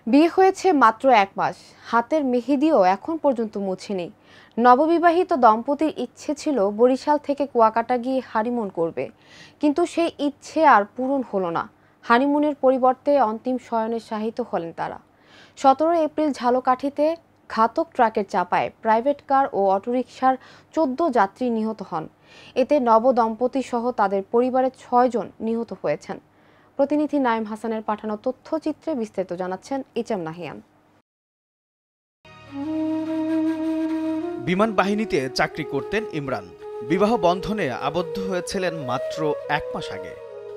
বিয়ে হয়েছে মাত্র ১ মাস, হাতের মেহেদিও এখন পর্যন্ত মুছেনি। নববিবাহিত দম্পতির ইচ্ছে ছিল বরিশাল থেকে কুয়াকাটা গিয়ে হানিমুন করবে, কিন্তু সেই ইচ্ছে আর পূরণ হলো না। হানিমুনের পরিবর্তে অন্তিম শয়নে শায়িত হলেন তারা। ১৭ এপ্রিল ঝালকাঠিতে ঘাতক ট্রাকের চাপায় প্রাইভেট কার ও অটোরিকশার ১৪ যাত্রী নিহত হন। এতে নবদম্পতি সহ তাদের পরিবারের ৬ জন নিহত হয়েছেন। প্রতিনিধি নাইম হাসানের পাঠানো তথ্যচিত্রে বিস্তারিত জানাচ্ছেন ইচাম নাহিয়ান। বিমান বাহিনীতে চাকরি করতেন ইমরান। বিবাহ বন্ধনে আবদ্ধ হয়েছিলেন মাত্র ১ মাস আগে।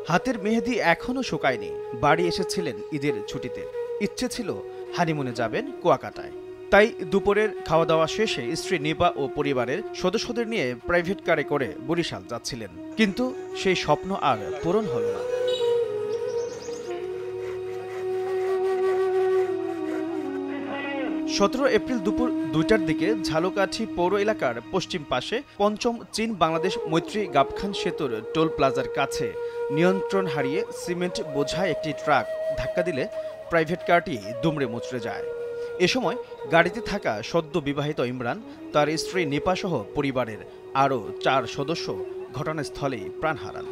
হাতের মেহেদি এখনও শুকায়নি। বাড়ি এসেছিলেন ঈদের ছুটিতে। ইচ্ছে ছিল হানিমুনে যাবেন কুয়াকাটায়। তাই দুপুরের খাওয়া দাওয়া শেষে স্ত্রী নিপা ও পরিবারের সদস্যদের নিয়ে প্রাইভেট কারে করে বরিশাল যাচ্ছিলেন, কিন্তু সেই স্বপ্ন আর পূরণ হল না। ১৭ এপ্রিল দুপুর ২টার দিকে ঝালকাঠি পৌর এলাকার পশ্চিম পাশে পঞ্চম চীন বাংলাদেশ মৈত্রী গাবখান সেতুর টোল প্লাজার কাছে নিয়ন্ত্রণ হারিয়ে সিমেন্ট বোঝাই একটি ট্রাক ধাক্কা দিলে প্রাইভেট কারটি দুমড়ে মুচড়ে যায়। এ সময় গাড়িতে থাকা সদ্য বিবাহিত ইমরান, তার স্ত্রী নিপাসহ পরিবারের আরও ৪ সদস্য ঘটনাস্থলেই প্রাণ হারান।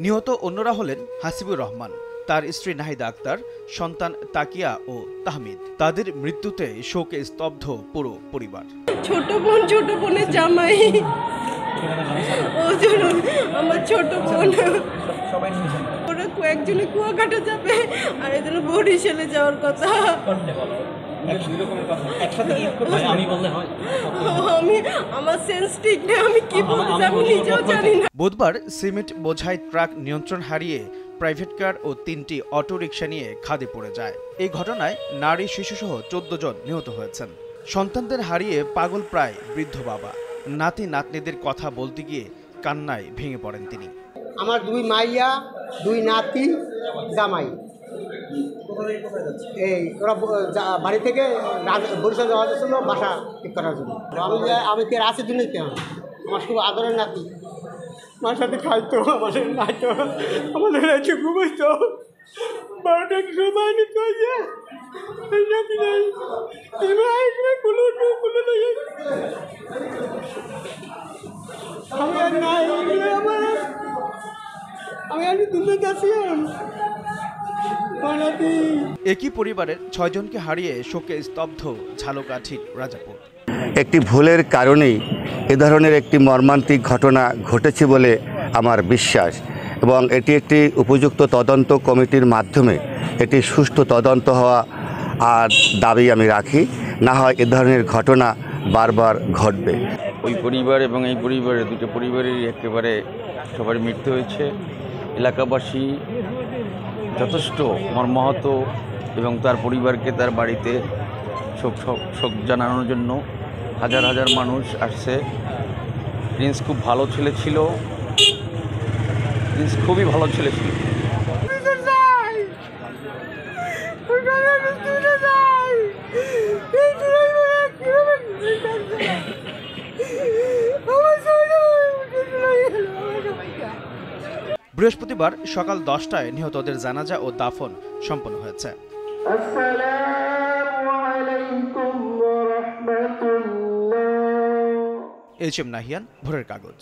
নিহত অন্যরা হলেন হাসিবুর রহমান, তার স্ত্রী নাহিদা আক্তার, সন্তান তাকিয়া ও তাহমিদ। তাদের মৃত্যুতে শোকে স্তব্ধ পুরো পরিবার। ছোট বোনের জামাই, আমার ছোট বোন, ওরা কয়েকজনে কুয়াকাটা যাবে আর এদের বরিশালে যাওয়ার কথা। আমার সেন্স ঠিক নেই, আমি কি বলতে আমি নিজেও জানি না। বুধবার সিমেন্ট বোঝাই ট্রাক নিয়ন্ত্রণ হারিয়ে প্রাইভেট কার ও ৩টি অটোরিকশা নিয়ে খাদে পড়ে যায়। এই ঘটনায় নারী শিশুসহ ১৪ জন নিহত হয়েছেন। সন্তানদের হারিয়ে পাগল প্রায় বৃদ্ধ বাবা। নাতি নাতনিদের কথা বলতে গিয়ে কান্নায় ভেঙে পড়েন তিনি। আমার 2 মাইয়া, 2 নাতি, জামাই, এই ওরা বাড়ি থেকে বরিশাল যাওয়ার জন্য বাসা ঠিক করার জন্য। আমি তো রাতে দিনে আমার খুব আদরের নাতি, আমার সাথে খাইতো, আমার সাথে খাইতো, আমাদের রাতে ঘুমাইতো, 12টার সময় নিতে একই পরিবারের ৬ জনকে হারিয়ে শোকে স্তব্ধ ঝালকাঠির রাজাপুর। একটি ভুলের কারণেই এ ধরনের একটি মর্মান্তিক ঘটনা ঘটেছে বলে আমার বিশ্বাস, এবং এটি একটি উপযুক্ত তদন্ত কমিটির মাধ্যমে এটি সুষ্ঠু তদন্ত হওয়া আর দাবি আমি রাখি। না হয় এ ধরনের ঘটনা বারবার ঘটবে। ওই পরিবার এবং এই পরিবারের, দুটো পরিবারেরই একেবারে সবার মৃত্যু হয়েছে। এলাকাবাসী যথেষ্ট মর্মাহত এবং তার পরিবারকে তার বাড়িতে শোক জানানোর জন্য হাজার হাজার মানুষ আসছে। প্রিন্স খুব ভালো ছেলে ছিল, প্রিন্স খুবই ভালো ছেলে ছিল। বৃহস্পতিবার সকাল 10টায় নিহতদের জানাজা ও দাফন সম্পন্ন হয়েছে। ইচাম নাহিয়ান, ভোরের কাগজ।